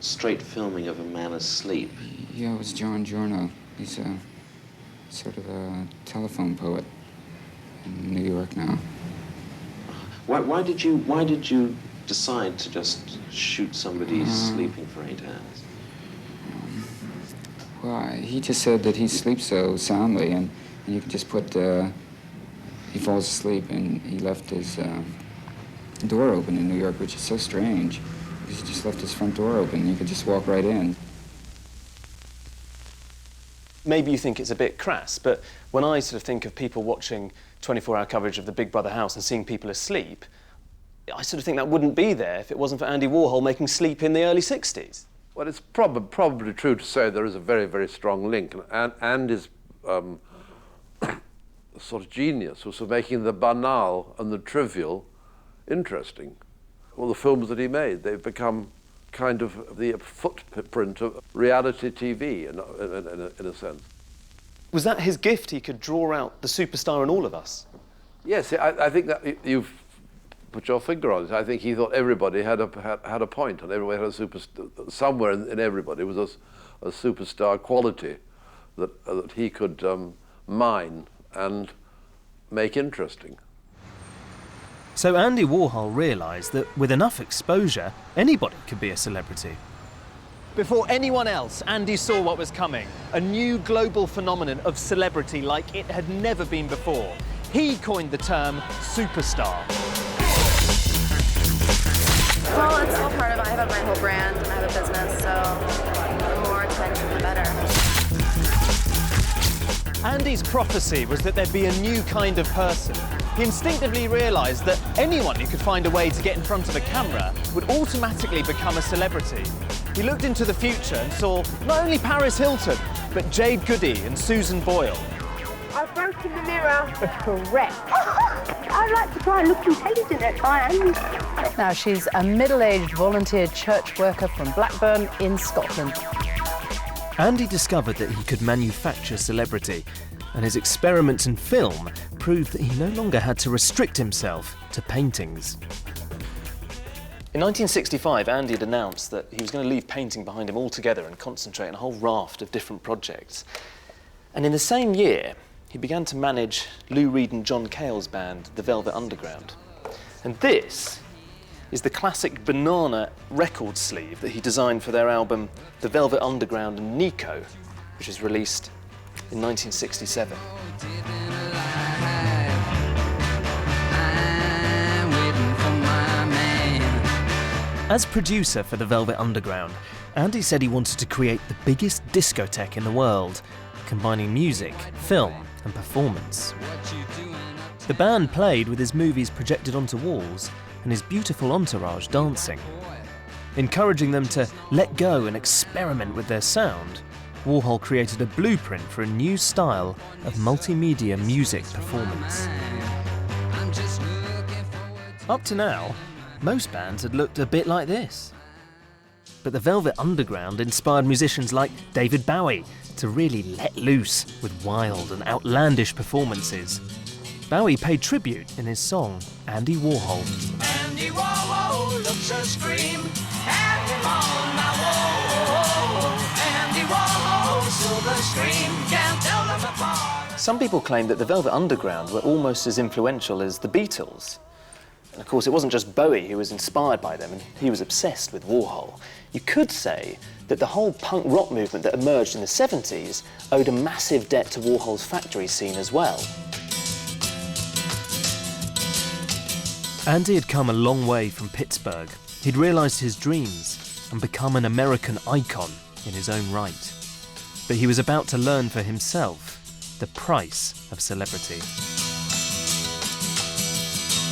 straight filming of a man asleep. Yeah, it was John Giorno. He's a sort of a telephone poet in New York now. Why did you decide to just shoot somebody sleeping for 8 hours? Well, he just said that he sleeps so soundly, and you can just put, he falls asleep, and he left his door open in New York, which is so strange, because he just left his front door open, and you could just walk right in. Maybe you think it's a bit crass, but when I sort of think of people watching 24-hour coverage of the Big Brother house and seeing people asleep, I sort of think that wouldn't be there if it wasn't for Andy Warhol making Sleep in the early 60s. Well, it's probably true to say there is a very, very strong link. And Andy's sort of genius was for making the banal and the trivial interesting. Well, the films that he made, they've become kind of the footprint of reality TV in a sense. Was that his gift? He could draw out the superstar in all of us? Yes, I think that you've put your finger on it. I think he thought everybody had a point, and everybody had a superstar. Somewhere in everybody was a superstar quality that he could mine and make interesting. So Andy Warhol realised that with enough exposure, anybody could be a celebrity. Before anyone else, Andy saw what was coming, a new global phenomenon of celebrity like it had never been before. He coined the term superstar. Well, it's all part of it. I have my whole brand, I have a business, so the more attention, the better. Andy's prophecy was that there'd be a new kind of person. He instinctively realised that anyone who could find a way to get in front of a camera would automatically become a celebrity. He looked into the future and saw not only Paris Hilton, but Jade Goody and Susan Boyle. I've broken the mirror. Correct. I like to try and look intelligent at times. Now, she's a middle-aged volunteer church worker from Blackburn in Scotland. Andy discovered that he could manufacture celebrity, and his experiments in film proved that he no longer had to restrict himself to paintings. In 1965, Andy had announced that he was going to leave painting behind him altogether and concentrate on a whole raft of different projects. And in the same year, he began to manage Lou Reed and John Cale's band, The Velvet Underground. And this is the classic banana record sleeve that he designed for their album The Velvet Underground and Nico, which was released in 1967. As producer for The Velvet Underground, Andy said he wanted to create the biggest discotheque in the world, combining music, film and performance. The band played with his movies projected onto walls and his beautiful entourage dancing. Encouraging them to let go and experiment with their sound, Warhol created a blueprint for a new style of multimedia music performance. Up to now, most bands had looked a bit like this. But the Velvet Underground inspired musicians like David Bowie to really let loose with wild and outlandish performances. Bowie paid tribute in his song Andy Warhol. Andy Warhol looks a scream, have him on my wall. Andy Warhol, silver scream, can't tell them apart. Some people claim that the Velvet Underground were almost as influential as the Beatles. And of course, it wasn't just Bowie who was inspired by them, and he was obsessed with Warhol. You could say that the whole punk rock movement that emerged in the 70s owed a massive debt to Warhol's factory scene as well. Andy had come a long way from Pittsburgh. He'd realised his dreams and become an American icon in his own right. But he was about to learn for himself the price of celebrity.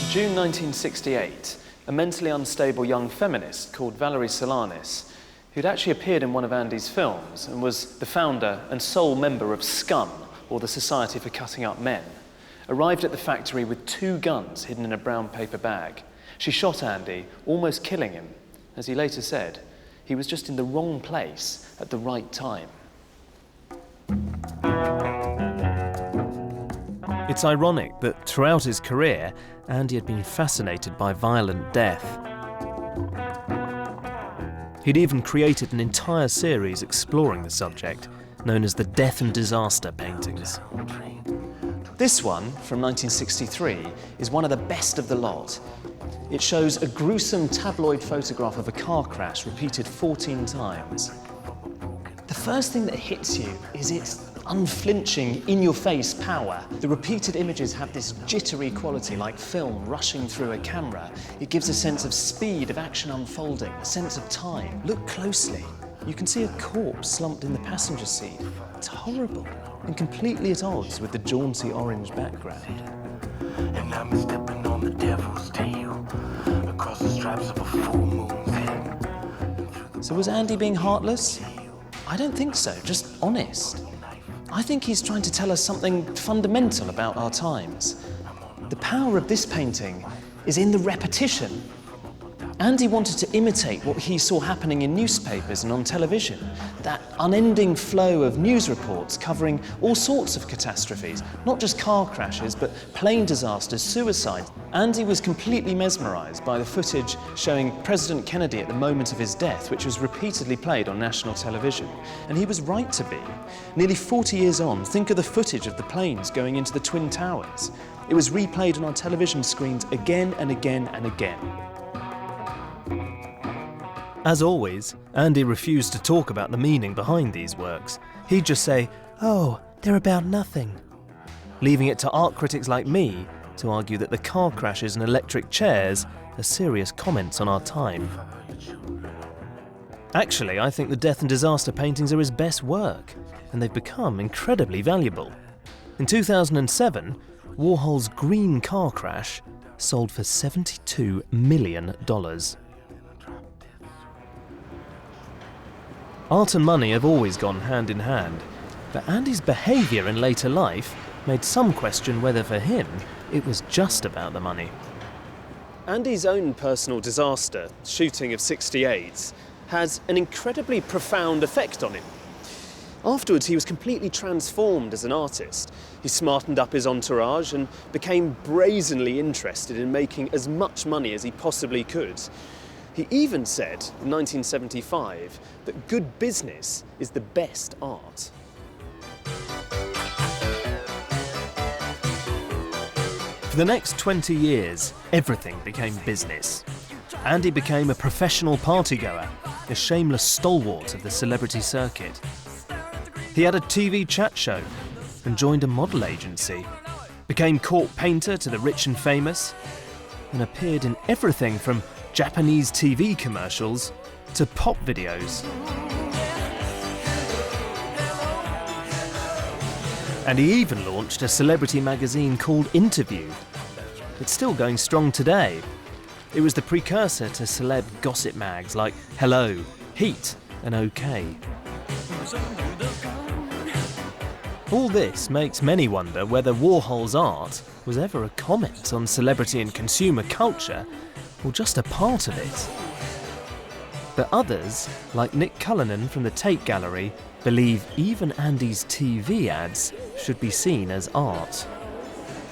In June 1968, a mentally unstable young feminist called Valerie Solanas, who'd actually appeared in one of Andy's films and was the founder and sole member of SCUM, or the Society for Cutting Up Men, arrived at the factory with 2 guns hidden in a brown paper bag. She shot Andy, almost killing him. As he later said, he was just in the wrong place at the right time. It's ironic that throughout his career, Andy had been fascinated by violent death. He'd even created an entire series exploring the subject, known as the Death and Disaster paintings. This one, from 1963, is one of the best of the lot. It shows a gruesome tabloid photograph of a car crash repeated 14 times. The first thing that hits you is its unflinching, in-your-face power. The repeated images have this jittery quality, like film rushing through a camera. It gives a sense of speed of action unfolding, a sense of time. Look closely. You can see a corpse slumped in the passenger seat. It's horrible and completely at odds with the jaunty orange background. And I'm stepping on the devil's tail across the stripes of a full moon's head. So was Andy being heartless? I don't think so, just honest. I think he's trying to tell us something fundamental about our times. The power of this painting is in the repetition. Andy wanted to imitate what he saw happening in newspapers and on television, that unending flow of news reports covering all sorts of catastrophes, not just car crashes, but plane disasters, suicides. Andy was completely mesmerised by the footage showing President Kennedy at the moment of his death, which was repeatedly played on national television. And he was right to be. Nearly 40 years on, think of the footage of the planes going into the Twin Towers. It was replayed on our television screens again and again and again. As always, Andy refused to talk about the meaning behind these works. He'd just say, "Oh, they're about nothing," leaving it to art critics like me to argue that the car crashes and electric chairs are serious comments on our time. Actually, I think the death and disaster paintings are his best work, and they've become incredibly valuable. In 2007, Warhol's Green Car Crash sold for $72 million. Art and money have always gone hand in hand, but Andy's behaviour in later life made some question whether for him it was just about the money. Andy's own personal disaster, shooting of '68, has an incredibly profound effect on him. Afterwards, he was completely transformed as an artist. He smartened up his entourage and became brazenly interested in making as much money as he possibly could. He even said, in 1975, that good business is the best art. For the next 20 years, everything became business. Andy became a professional partygoer, a shameless stalwart of the celebrity circuit. He had a TV chat show and joined a model agency, became court painter to the rich and famous, and appeared in everything from Japanese TV commercials to pop videos. And he even launched a celebrity magazine called Interview. It's still going strong today. It was the precursor to celeb gossip mags like Hello, Heat and OK. All this makes many wonder whether Warhol's art was ever a comment on celebrity and consumer culture, or just a part of it. But others, like Nick Cullinan from the Tate Gallery, believe even Andy's TV ads should be seen as art.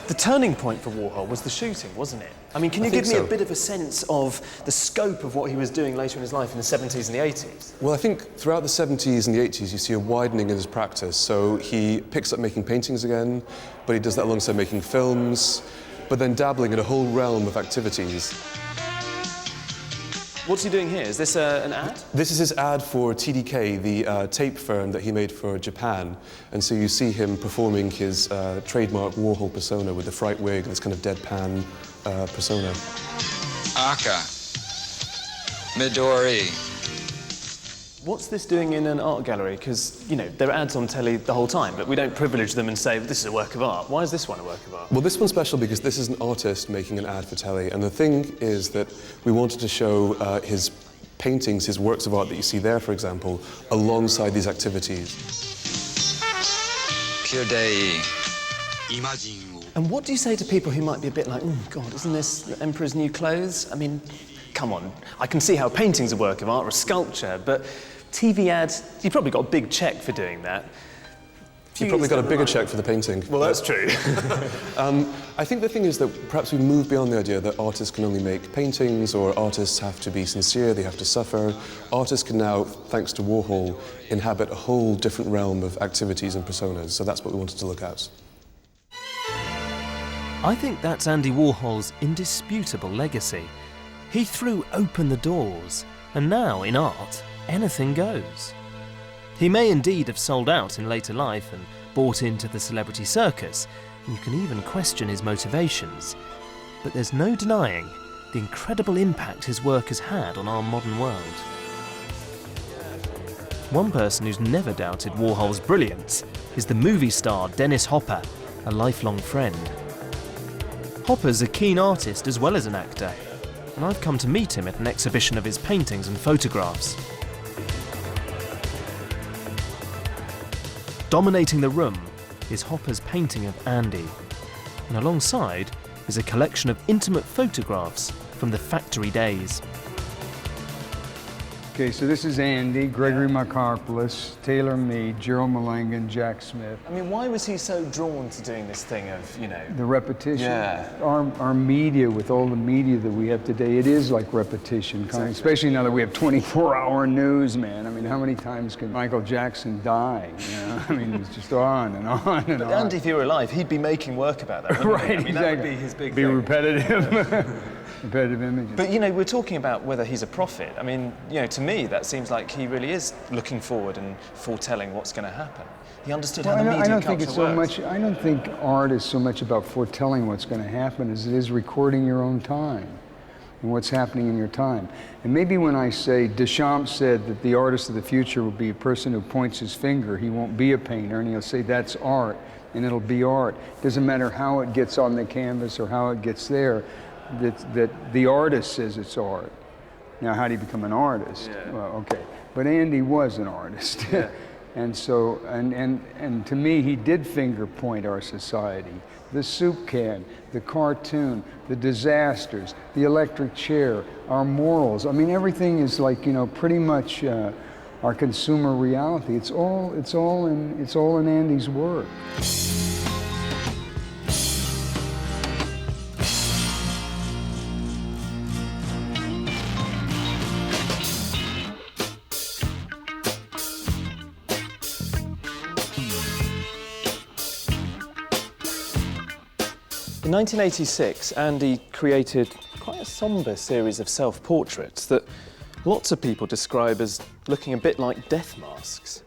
The turning point for Warhol was the shooting, wasn't it? I mean, can you give me a bit of a sense of the scope of what he was doing later in his life in the 70s and the 80s? Well, I think throughout the 70s and the 80s, you see a widening in his practice. So he picks up making paintings again, but he does that alongside making films, but then dabbling in a whole realm of activities. What's he doing here? Is this an ad? This is his ad for TDK, the tape firm that he made for Japan. And so you see him performing his trademark Warhol persona with the fright wig, this kind of deadpan persona. Aka. Midori. What's this doing in an art gallery? Because, you know, there are ads on telly the whole time, but we don't privilege them and say, this is a work of art. Why is this one a work of art? Well, this one's special because this is an artist making an ad for telly. And the thing is that we wanted to show his paintings, his works of art that you see there, for example, alongside these activities. Kyodei. And what do you say to people who might be a bit like, oh, God, isn't this the Emperor's New Clothes? I mean, come on. I can see how painting's a work of art or a sculpture, but TV ads, you probably got a big check for doing that. You probably got a bigger check for the painting. Well, that's true. I think the thing is that perhaps we move beyond the idea that artists can only make paintings or artists have to be sincere, they have to suffer. Artists can now, thanks to Warhol, inhabit a whole different realm of activities and personas, so that's what we wanted to look at. I think that's Andy Warhol's indisputable legacy. He threw open the doors, and now, in art, anything goes. He may indeed have sold out in later life and bought into the celebrity circus, and you can even question his motivations. But there's no denying the incredible impact his work has had on our modern world. One person who's never doubted Warhol's brilliance is the movie star Dennis Hopper, a lifelong friend. Hopper's a keen artist as well as an actor, and I've come to meet him at an exhibition of his paintings and photographs. Dominating the room is Hopper's painting of Andy, and alongside is a collection of intimate photographs from the factory days. Okay, so this is Andy, Gregory Markopoulos, Taylor Mead, Gerald Malangan, Jack Smith. I mean, why was he so drawn to doing this thing of, you know... The repetition. Yeah. Our media, with all the media that we have today, it is like repetition, exactly. Especially now that we have 24-hour news, man. I mean, how many times can Michael Jackson die? You know? I mean, it's just on and on and on. But Andy, if he were alive, he'd be making work about that, wouldn't right, he? I mean, exactly. that would be his big be thing. Repetitive. Repetitive images. But, you know, we're talking about whether he's a prophet. I mean, you know, to me, that seems like he really is looking forward and foretelling what's going to happen. He understood how the media I don't culture think it's so works. much. I don't think art is so much about foretelling what's going to happen as it is recording your own time and what's happening in your time. And maybe when I say Deschamps said that the artist of the future will be a person who points his finger, he won't be a painter, and he'll say that's art, and it'll be art. Doesn't matter how it gets on the canvas or how it gets there. That the artist says it's art. Now, how do you become an artist? Yeah. Well, okay, but Andy was an artist, Yeah. and so and to me, he did finger point our society. The soup can, the cartoon, the disasters, the electric chair, our morals. I mean, everything is like, you know, pretty much our consumer reality. It's all in Andy's work. In 1986, Andy created quite a sombre series of self-portraits that lots of people describe as looking a bit like death masks.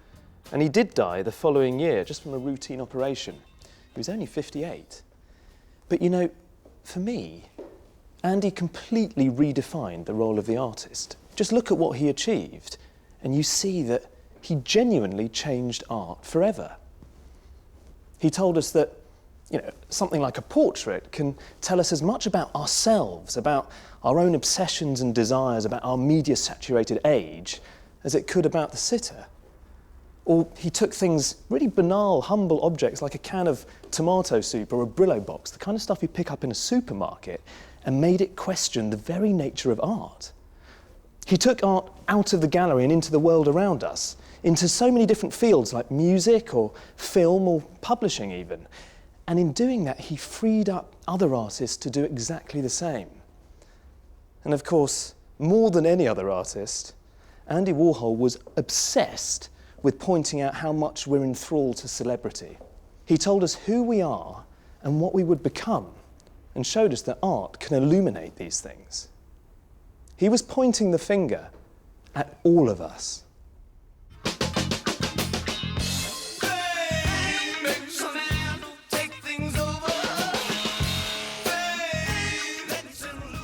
And he did die the following year, just from a routine operation. He was only 58. But, you know, for me, Andy completely redefined the role of the artist. Just look at what he achieved, and you see that he genuinely changed art forever. He told us that, you know, something like a portrait can tell us as much about ourselves, about our own obsessions and desires, about our media-saturated age, as it could about the sitter. Or he took things, really banal, humble objects like a can of tomato soup or a Brillo box, the kind of stuff you pick up in a supermarket, and made it question the very nature of art. He took art out of the gallery and into the world around us, into so many different fields like music or film or publishing even. And in doing that, he freed up other artists to do exactly the same. And of course, more than any other artist, Andy Warhol was obsessed with pointing out how much we're enthralled to celebrity. He told us who we are and what we would become, and showed us that art can illuminate these things. He was pointing the finger at all of us.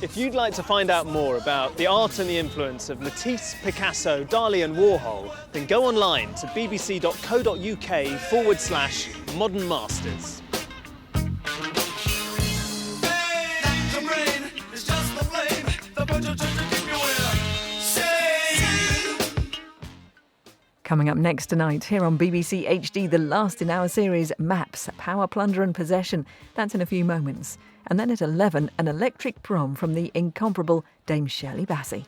If you'd like to find out more about the art and the influence of Matisse, Picasso, Dali and Warhol, then go online to bbc.co.uk/Modern Masters. Coming up next tonight, here on BBC HD, the last in our series, Maps, Power, Plunder and Possession. That's in a few moments. And then at 11, an electric prom from the incomparable Dame Shirley Bassey.